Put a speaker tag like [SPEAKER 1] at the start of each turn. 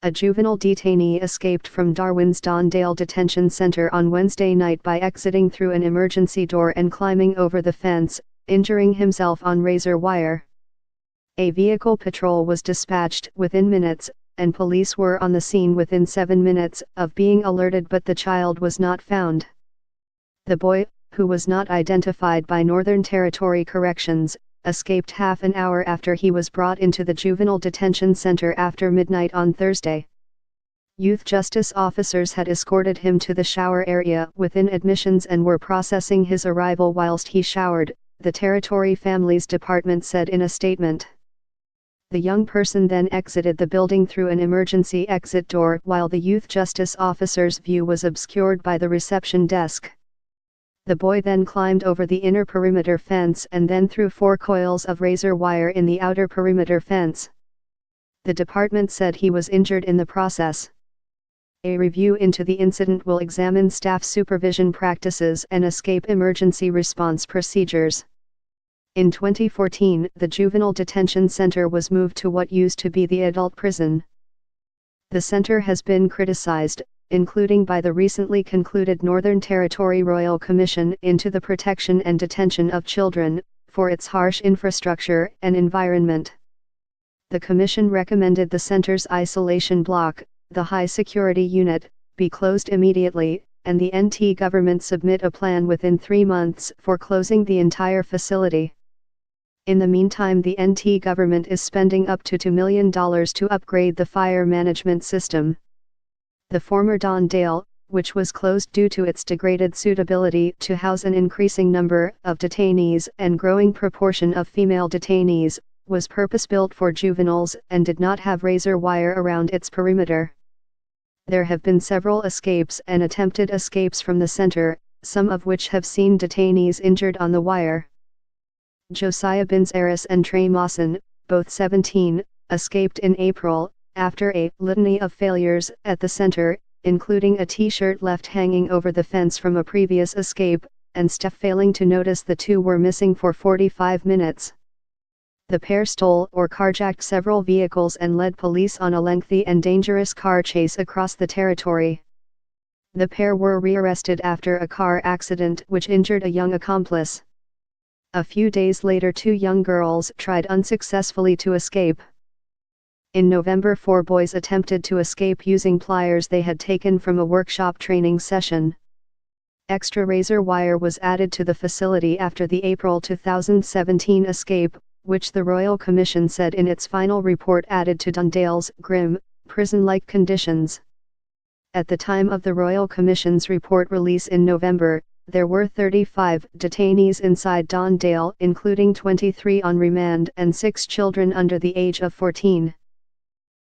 [SPEAKER 1] A juvenile detainee escaped from Darwin's Dondale Detention Center on Wednesday night by exiting through an emergency door and climbing over the fence, injuring himself on razor wire. A vehicle patrol was dispatched within minutes, and police were on the scene within 7 minutes of being alerted, but the child was not found. The boy, who was not identified by Northern Territory Corrections, escaped half an hour after he was brought into the juvenile detention center after midnight on Thursday. Youth justice officers had escorted him to the shower area within admissions and were processing his arrival whilst he showered, the Territory Families Department said in a statement. The young person then exited the building through an emergency exit door while the youth justice officer's view was obscured by the reception desk. The boy then climbed over the inner perimeter fence and then through 4 coils of razor wire in the outer perimeter fence. The department said he was injured in the process. A review into the incident will examine staff supervision practices and escape emergency response procedures. In 2014, the Juvenile Detention Center was moved to what used to be the adult prison. The center has been criticized, including by the recently concluded Northern Territory Royal Commission into the Protection and Detention of Children, for its harsh infrastructure and environment. The Commission recommended the center's isolation block, the High Security Unit, be closed immediately, and the NT government submit a plan within 3 months for closing the entire facility. In the meantime, the NT government is spending up to $2 million to upgrade the fire management system. The former Dondale, which was closed due to its degraded suitability to house an increasing number of detainees and growing proportion of female detainees, was purpose-built for juveniles and did not have razor wire around its perimeter. There have been several escapes and attempted escapes from the center, some of which have seen detainees injured on the wire. Josiah Binzaris and Trey Mawson, both 17, escaped in April, after a litany of failures at the center, including a t-shirt left hanging over the fence from a previous escape, and staff failing to notice the two were missing for 45 minutes. The pair stole or carjacked several vehicles and led police on a lengthy and dangerous car chase across the territory. The pair were rearrested after a car accident which injured a young accomplice. A few days later, 2 young girls tried unsuccessfully to escape. In November, 4 boys attempted to escape using pliers they had taken from a workshop training session. Extra razor wire was added to the facility after the April 2017 escape, which the Royal Commission said in its final report added to Dondale's grim, prison-like conditions. At the time of the Royal Commission's report release in November, there were 35 detainees inside Dondale, including 23 on remand and 6 children under the age of 14.